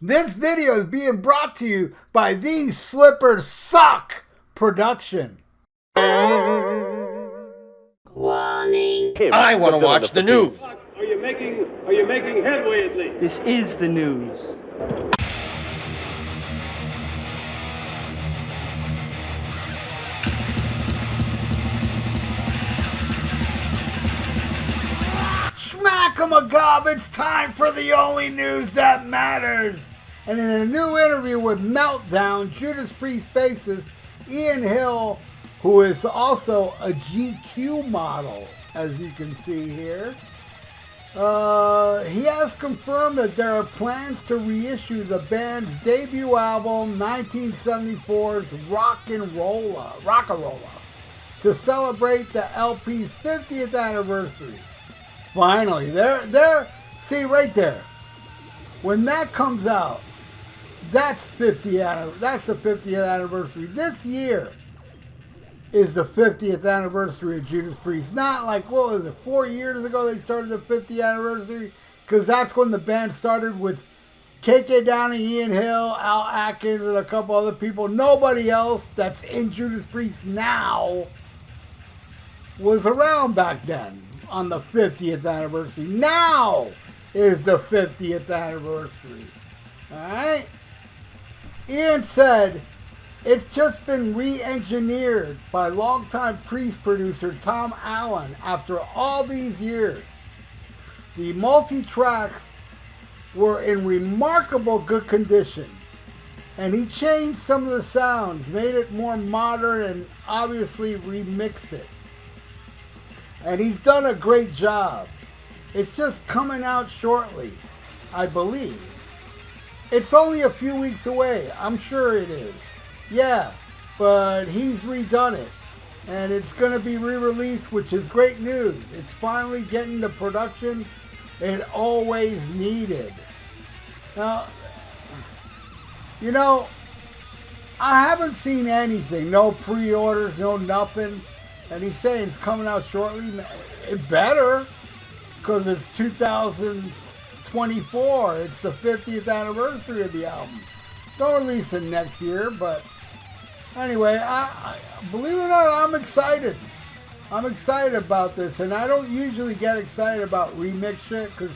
This video is being brought to you by These Slippers Suck production. Warning. I want to watch the news. Are you making headway at least? This is the news. Schmack-a-ma-gob, it's time for the only news that matters. And in a new interview with Meltdown, Judas Priest bassist Ian Hill, who is also a GQ model, as you can see here, he has confirmed that there are plans to reissue the band's debut album, 1974's Rocka Rolla, to celebrate the LP's 50th anniversary. Finally, see right there. When that comes out, that's the 50th anniversary. This year is the 50th anniversary of Judas Priest. Not like, what was it, 4 years ago they started the 50th anniversary? Because that's when the band started with KK Downey, Ian Hill, Al Atkins, and a couple other people. Nobody else that's in Judas Priest now was around back then on the 50th anniversary. Now is the 50th anniversary. Alright? Ian said, it's just been re-engineered by longtime Priest producer Tom Allen after all these years. The multi-tracks were in remarkable good condition, and he changed some of the sounds, made it more modern, and obviously remixed it. And he's done a great job. It's just coming out shortly, I believe. It's only a few weeks away. I'm sure it is. Yeah, but he's redone it. And it's going to be re-released, which is great news. It's finally getting the production it always needed. Now, you know, I haven't seen anything. No pre-orders, no nothing. And he's saying it's coming out shortly. It better, because it's 2024. It's the 50th anniversary of the album. Don't release it next year, but anyway, I believe it or not, I'm excited. I'm excited about this, and I don't usually get excited about remix shit, because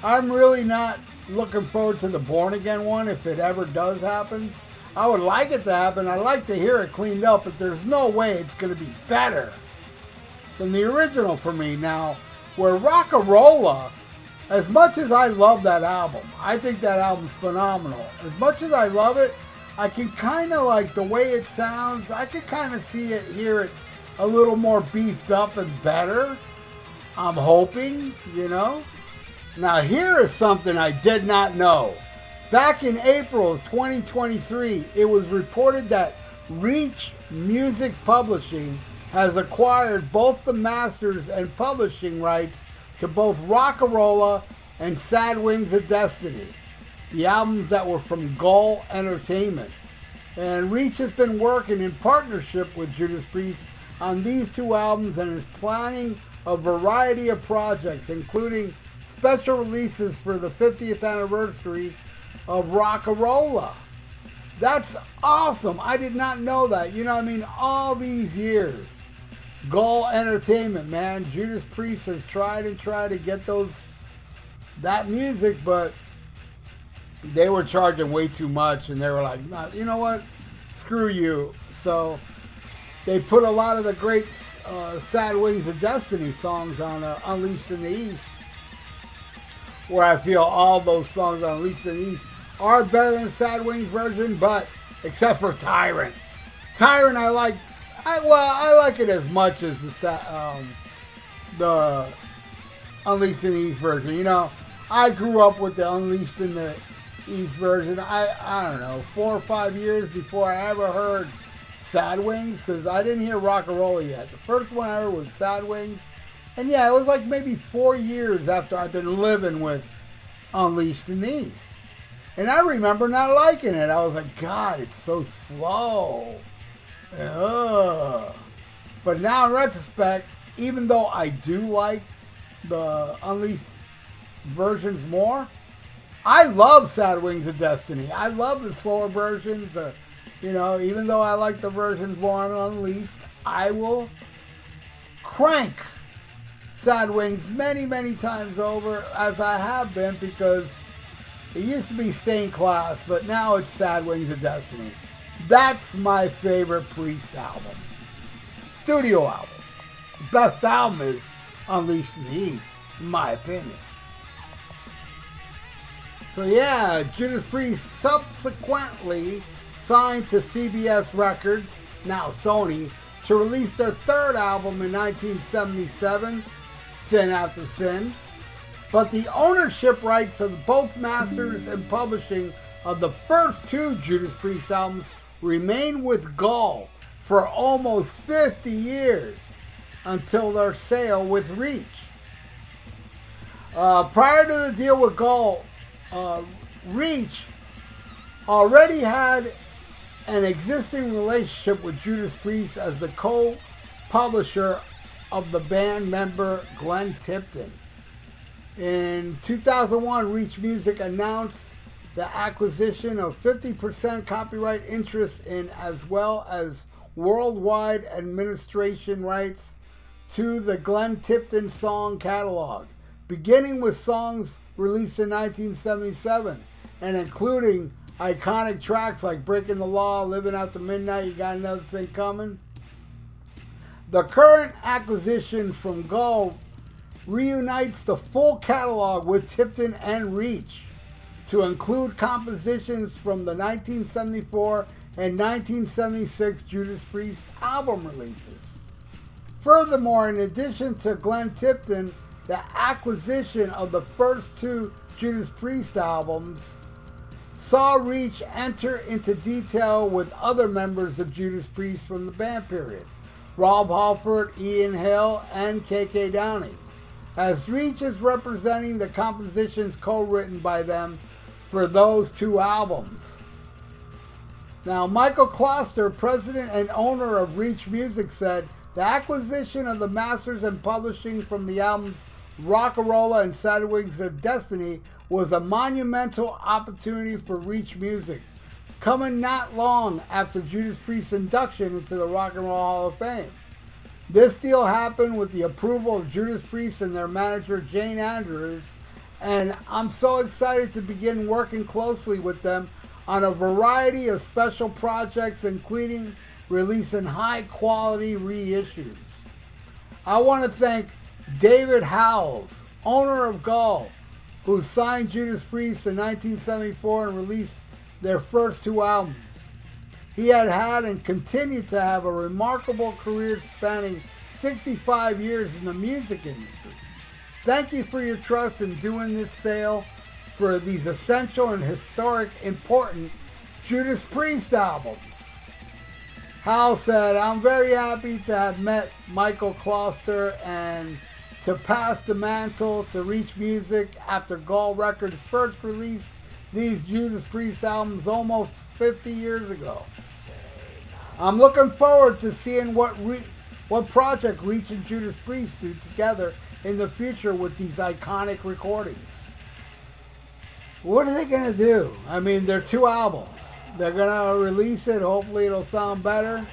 I'm really not looking forward to the Born Again one if it ever does happen. I would like it to happen. I'd like to hear it cleaned up, but there's no way it's going to be better than the original for me. Now, where Rocka Rolla, as much as I love that album, I think that album's phenomenal. As much as I love it, I can kind of like the way it sounds. I can kind of hear it a little more beefed up and better. I'm hoping, you know. Now, here is something I did not know. Back in April of 2023, it was reported that Reach Music Publishing has acquired both the masters and publishing rights to both Rocka Rolla and Sad Wings of Destiny, the albums that were from Gull Entertainment. And Reach has been working in partnership with Judas Priest on these two albums and is planning a variety of projects, including special releases for the 50th anniversary of Rocka Rolla. That's awesome. I did not know that. You know what I mean? All these years. Gull Entertainment, man. Judas Priest has tried to get that music, but they were charging way too much, and they were like, nah, you know what? Screw you. So they put a lot of the great Sad Wings of Destiny songs on Unleashed in the East, where I feel all those songs on Unleashed in the East are better than the Sad Wings version, but except for Tyrant. Tyrant I like it as much as the Unleashed in the East version. You know, I grew up with the Unleashed in the East version. I don't know, 4 or 5 years before I ever heard Sad Wings, because I didn't hear Rocka Rolla yet. The first one I heard was Sad Wings. And yeah, it was like maybe 4 years after I've been living with Unleashed in the East. And I remember not liking it. I was like, God, it's so slow. Ugh. But now in retrospect, even though I do like the Unleashed versions more, I love Sad Wings of Destiny. I love the slower versions. You know, even though I like the versions more on Unleashed, I will crank Sad Wings many, many times over, as I have been, because it used to be Stained Class, but now it's Sad Wings of Destiny. That's my favorite Priest album. Studio album. Best album is Unleashed in the East, in my opinion. So yeah, Judas Priest subsequently signed to CBS Records, now Sony, to release their third album in 1977, Sin After Sin. But the ownership rights of both masters and publishing of the first two Judas Priest albums remained with Gull for almost 50 years until their sale with Reach. Prior to the deal with Gull, Reach already had an existing relationship with Judas Priest as the co-publisher of the band member Glenn Tipton. In 2001, Reach Music announced the acquisition of 50% copyright interest in, as well as worldwide administration rights to the Glenn Tipton song catalog, beginning with songs released in 1977 and including iconic tracks like Breaking the Law, Living After Midnight, You Got Another Thing Coming. The current acquisition from Gull reunites the full catalog with Tipton and Reach to include compositions from the 1974 and 1976 Judas Priest album releases. Furthermore, in addition to Glenn Tipton, the acquisition of the first two Judas Priest albums saw Reach enter into detail with other members of Judas Priest from the band period, Rob Halford, Ian Hill, and KK Downey, as Reach is representing the compositions co-written by them for those two albums. Now, Michael Kloster, president and owner of Reach Music, said the acquisition of the masters and publishing from the albums Rocka Rolla and Sad Wings of Destiny was a monumental opportunity for Reach Music, coming not long after Judas Priest's induction into the Rock and Roll Hall of Fame. This deal happened with the approval of Judas Priest and their manager Jane Andrews, and I'm so excited to begin working closely with them on a variety of special projects, including releasing high-quality reissues. I want to thank David Howells, owner of Gull, who signed Judas Priest in 1974 and released their first two albums. He had and continued to have a remarkable career spanning 65 years in the music industry. Thank you for your trust in doing this sale for these essential and historic, important Judas Priest albums. Hal said, I'm very happy to have met Michael Kloster and to pass the mantle to Reach Music after Gull Records first released these Judas Priest albums almost 50 years ago. I'm looking forward to seeing what project Reach and Judas Priest do together in the future with these iconic recordings. What are they going to do? I mean, they're two albums. They're going to release it. Hopefully it'll sound better.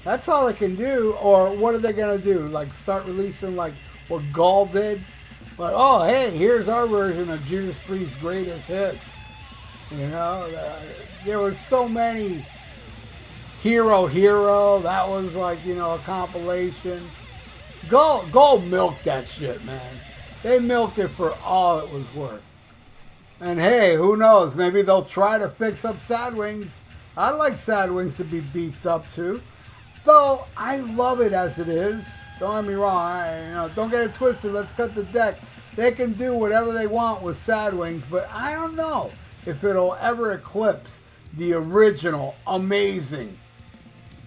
That's all they can do. Or what are they going to do? Like start releasing like what Gull did? Like, oh, hey, here's our version of Judas Priest's greatest hits. You know, there were so many. Hero, that was like, you know, a compilation. Gull milked that shit, man. They milked it for all it was worth. And hey, who knows? Maybe they'll try to fix up Sad Wings. I'd like Sad Wings to be beefed up too. Though, I love it as it is. Don't get me wrong. Don't get it twisted. Let's cut the deck. They can do whatever they want with Sad Wings, but I don't know if it'll ever eclipse the original, amazing,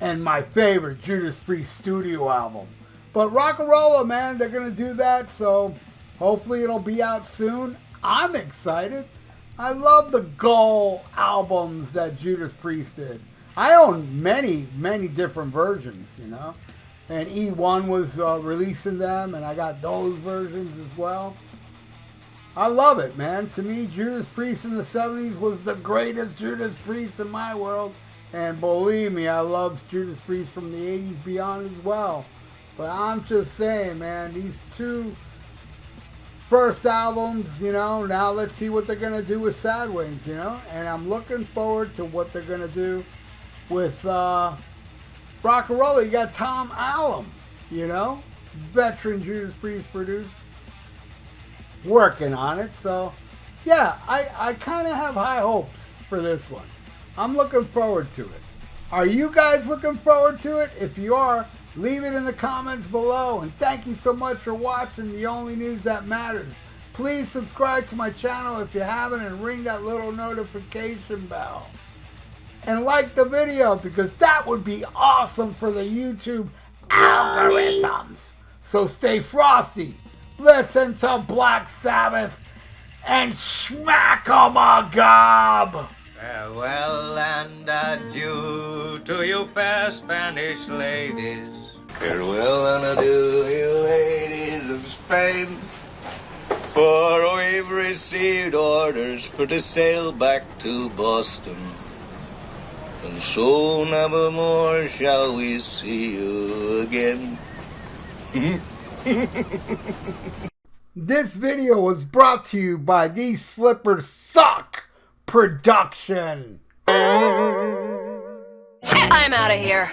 and my favorite Judas Priest studio album. But Rocka Rolla, man, they're going to do that, so hopefully it'll be out soon. I'm excited. I love the Gull albums that Judas Priest did. I own many, many different versions, you know. And E1 was releasing them, and I got those versions as well. I love it, man. To me, Judas Priest in the 70s was the greatest Judas Priest in my world. And believe me, I love Judas Priest from the 80s beyond as well. But I'm just saying, man, these two first albums, you know, now let's see what they're going to do with Sad Wings, you know. And I'm looking forward to what they're going to do with Rocka Rolla. You got Tom Allum, you know, veteran Judas Priest producer, working on it. So yeah, I kind of have high hopes for this one. I'm looking forward to it. Are you guys looking forward to it? If you are, leave it in the comments below. And thank you so much for watching The Only News That Matters. Please subscribe to my channel if you haven't and ring that little notification bell. And like the video, because that would be awesome for the YouTube algorithms. So stay frosty. Listen to Black Sabbath and smack 'em a gob. Farewell and adieu to you fair Spanish ladies. Farewell and adieu, you ladies of Spain. For we've received orders for to sail back to Boston. And so never more shall we see you again. This video was brought to you by These Slippers Suck Production. I'm out of here.